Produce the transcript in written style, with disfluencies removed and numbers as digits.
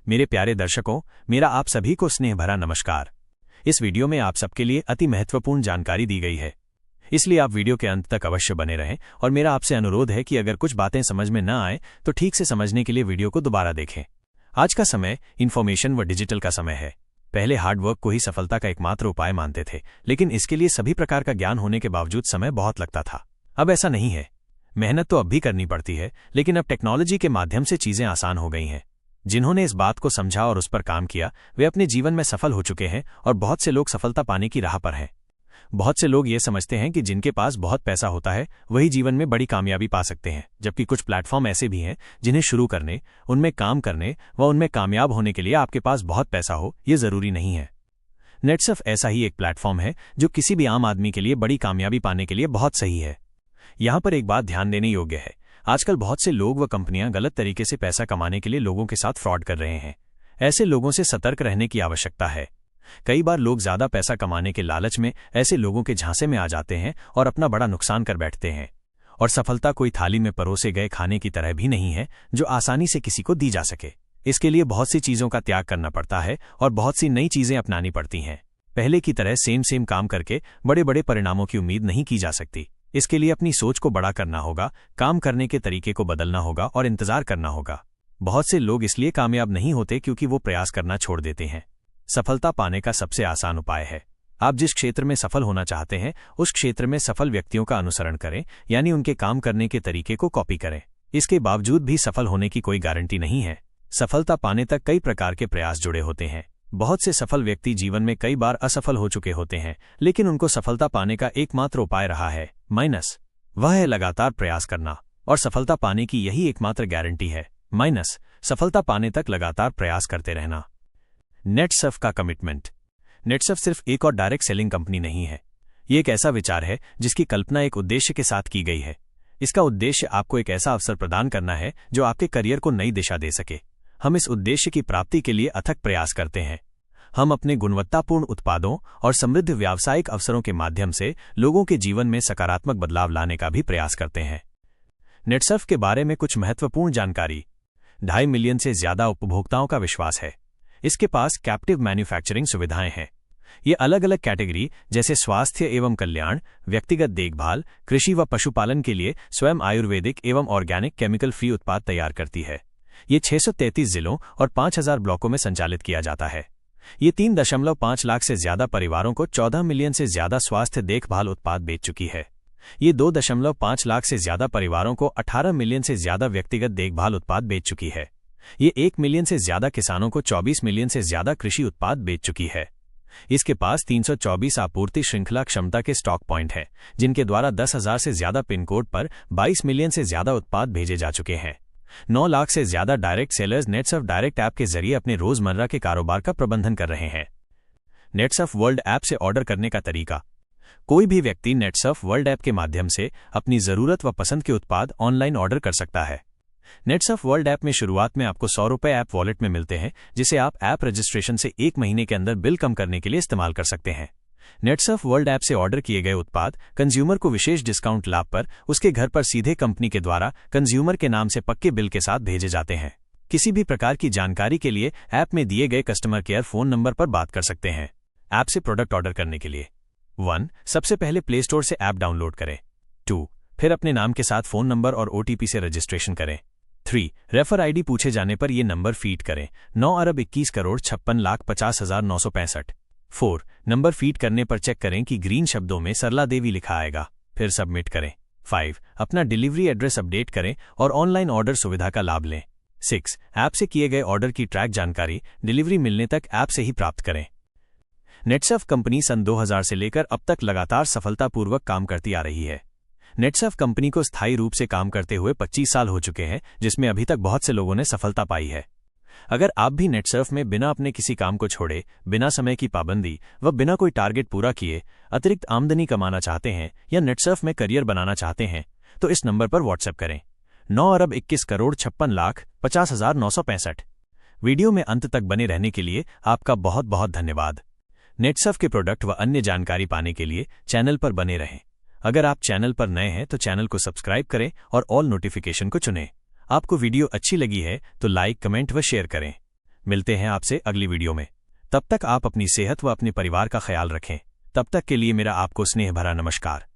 मेरे प्यारे दर्शकों, मेरा आप सभी को स्नेह भरा नमस्कार। इस वीडियो में आप सबके लिए अति महत्वपूर्ण जानकारी दी गई है, इसलिए आप वीडियो के अंत तक अवश्य बने रहें। और मेरा आपसे अनुरोध है कि अगर कुछ बातें समझ में न आए तो ठीक से समझने के लिए वीडियो को दोबारा देखें। आज का समय इन्फॉर्मेशन व डिजिटल का समय है। पहले हार्डवर्क को ही सफलता का एकमात्र उपाय मानते थे, लेकिन इसके लिए सभी प्रकार का ज्ञान होने के बावजूद समय बहुत लगता था। अब ऐसा नहीं है। मेहनत तो अब भी करनी पड़ती है, लेकिन अब टेक्नोलॉजी के माध्यम से चीजें आसान हो गई हैं। जिन्होंने इस बात को समझा और उस पर काम किया, वे अपने जीवन में सफल हो चुके हैं और बहुत से लोग सफलता पाने की राह पर हैं। बहुत से लोग ये समझते हैं कि जिनके पास बहुत पैसा होता है वही जीवन में बड़ी कामयाबी पा सकते हैं, जबकि कुछ प्लेटफॉर्म ऐसे भी हैं जिन्हें शुरू करने, उनमें काम करने व उनमें कामयाब होने के लिए आपके पास बहुत पैसा हो, ये जरूरी नहीं है। नेटसर्फ ऐसा ही एक प्लेटफॉर्म है जो किसी भी आम आदमी के लिए बड़ी कामयाबी पाने के लिए बहुत सही है। यहाँ पर एक बात ध्यान देने योग्य है, आजकल बहुत से लोग व कंपनियां गलत तरीके से पैसा कमाने के लिए लोगों के साथ फ्रॉड कर रहे हैं। ऐसे लोगों से सतर्क रहने की आवश्यकता है। कई बार लोग ज्यादा पैसा कमाने के लालच में ऐसे लोगों के झांसे में आ जाते हैं और अपना बड़ा नुकसान कर बैठते हैं। और सफलता कोई थाली में परोसे गए खाने की तरह भी नहीं है जो आसानी से किसी को दी जा सके। इसके लिए बहुत सी चीजों का त्याग करना पड़ता है और बहुत सी नई चीजें अपनानी पड़ती हैं। पहले की तरह सेम काम करके बड़े बड़े परिणामों की उम्मीद नहीं की जा सकती। इसके लिए अपनी सोच को बड़ा करना होगा, काम करने के तरीके को बदलना होगा और इंतजार करना होगा। बहुत से लोग इसलिए कामयाब नहीं होते क्योंकि वो प्रयास करना छोड़ देते हैं। सफलता पाने का सबसे आसान उपाय है, आप जिस क्षेत्र में सफल होना चाहते हैं उस क्षेत्र में सफल व्यक्तियों का अनुसरण करें, यानी उनके काम करने के तरीके को कॉपी करें। इसके बावजूद भी सफल होने की कोई गारंटी नहीं है। सफलता पाने तक कई प्रकार के प्रयास जुड़े होते हैं। बहुत से सफल व्यक्ति जीवन में कई बार असफल हो चुके होते हैं, लेकिन उनको सफलता पाने का एकमात्र उपाय रहा है माइनस, वह है लगातार प्रयास करना। और सफलता पाने की यही एकमात्र गारंटी है माइनस, सफलता पाने तक लगातार प्रयास करते रहना। नेटसर्फ का कमिटमेंट। नेटसर्फ सिर्फ एक और डायरेक्ट सेलिंग कंपनी नहीं है, ये एक ऐसा विचार है जिसकी कल्पना एक उद्देश्य के साथ की गई है। इसका उद्देश्य आपको एक ऐसा अवसर प्रदान करना है जो आपके करियर को नई दिशा दे सके। हम इस उद्देश्य की प्राप्ति के लिए अथक प्रयास करते हैं। हम अपने गुणवत्तापूर्ण उत्पादों और समृद्ध व्यावसायिक अवसरों के माध्यम से लोगों के जीवन में सकारात्मक बदलाव लाने का भी प्रयास करते हैं। नेटसर्फ के बारे में कुछ महत्वपूर्ण जानकारी। 2.5 मिलियन से ज्यादा उपभोक्ताओं का विश्वास है। इसके पास कैप्टिव मैन्युफैक्चरिंग सुविधाएं हैं। ये अलग अलग कैटेगरी जैसे स्वास्थ्य एवं कल्याण, व्यक्तिगत देखभाल, कृषि व पशुपालन के लिए स्वयं आयुर्वेदिक एवं ऑर्गेनिक केमिकल फ्री उत्पाद तैयार करती है। ये 633 जिलों और 5000 ब्लॉकों में संचालित किया जाता है। ये 3.5 लाख से ज्यादा परिवारों को 14 मिलियन से ज्यादा स्वास्थ्य देखभाल उत्पाद बेच चुकी है। ये 2.5 लाख से ज्यादा परिवारों को 18 मिलियन से ज्यादा व्यक्तिगत देखभाल उत्पाद बेच चुकी है। ये 1 मिलियन से ज्यादा किसानों को 24 मिलियन से ज्यादा कृषि उत्पाद बेच चुकी है। इसके पास 324 आपूर्ति श्रृंखला क्षमता के स्टॉक पॉइंट है, जिनके द्वारा 10,000 से ज्यादा पिन कोड पर 22 मिलियन से ज्यादा उत्पाद भेजे जा चुके हैं। 9 लाख से ज्यादा direct sellers Netsurf direct app के जरिए अपने रोजमर्रा के कारोबार का प्रबंधन कर रहे हैं। नेटसर्फ वर्ल्ड ऐप से ऑर्डर करने का तरीका। कोई भी व्यक्ति नेटसर्फ वर्ल्ड ऐप के माध्यम से अपनी जरूरत व पसंद के उत्पाद ऑनलाइन ऑर्डर कर सकता है। नेटसर्फ वर्ल्ड ऐप में शुरुआत में आपको 100 रुपये ऐप वॉलेट में मिलते हैं, जिसे आप ऐप रजिस्ट्रेशन से 1 महीने के अंदर बिल कम करने के लिए इस्तेमाल कर सकते हैं। नेटसर्फ वर्ल्ड ऐप से ऑर्डर किए गए उत्पाद कंज्यूमर को विशेष डिस्काउंट लाभ पर उसके घर पर सीधे कंपनी के द्वारा कंज्यूमर के नाम से पक्के बिल के साथ भेजे जाते हैं। किसी भी प्रकार की जानकारी के लिए ऐप में दिए गए कस्टमर केयर फोन नंबर पर बात कर सकते हैं। ऐप से प्रोडक्ट ऑर्डर करने के लिए 1. सबसे पहले प्ले स्टोर से ऐप डाउनलोड करें। 2. फिर अपने नाम के साथ फोन नंबर और OTP से रजिस्ट्रेशन करें। 3. रेफर ID पूछे जाने पर यह नंबर फीड करें। 9,21,56,50,965। 4. नंबर फीड करने पर चेक करें कि ग्रीन शब्दों में सरला देवी लिखा आएगा, फिर सबमिट करें। 5. अपना डिलीवरी एड्रेस अपडेट करें और ऑनलाइन ऑर्डर सुविधा का लाभ लें। 6. ऐप से किए गए ऑर्डर की ट्रैक जानकारी डिलीवरी मिलने तक ऐप से ही प्राप्त करें। नेटसर्फ कंपनी सन 2000 से लेकर अब तक लगातार सफलतापूर्वक काम करती आ रही है। नेटसर्फ कंपनी को स्थायी रूप से काम करते हुए 25 साल हो चुके हैं, जिसमें अभी तक बहुत से लोगों ने सफलता पाई है। अगर आप भी नेटसर्फ में बिना अपने किसी काम को छोड़े, बिना समय की पाबंदी व बिना कोई टारगेट पूरा किए अतिरिक्त आमदनी कमाना चाहते हैं या नेटसर्फ में करियर बनाना चाहते हैं, तो इस नंबर पर व्हाट्सएप करें। 9,21,56,50,965। वीडियो में अंत तक बने रहने के लिए आपका बहुत बहुत धन्यवाद। नेटसर्फ के प्रोडक्ट व अन्य जानकारी पाने के लिए चैनल पर बने रहें। अगर आप चैनल पर नए हैं तो चैनल को सब्सक्राइब करें और ऑल नोटिफिकेशन को चुनें। आपको वीडियो अच्छी लगी है तो लाइक, कमेंट व शेयर करें। मिलते हैं आपसे अगली वीडियो में। तब तक आप अपनी सेहत व अपने परिवार का ख्याल रखें। तब तक के लिए मेरा आपको स्नेह भरा नमस्कार।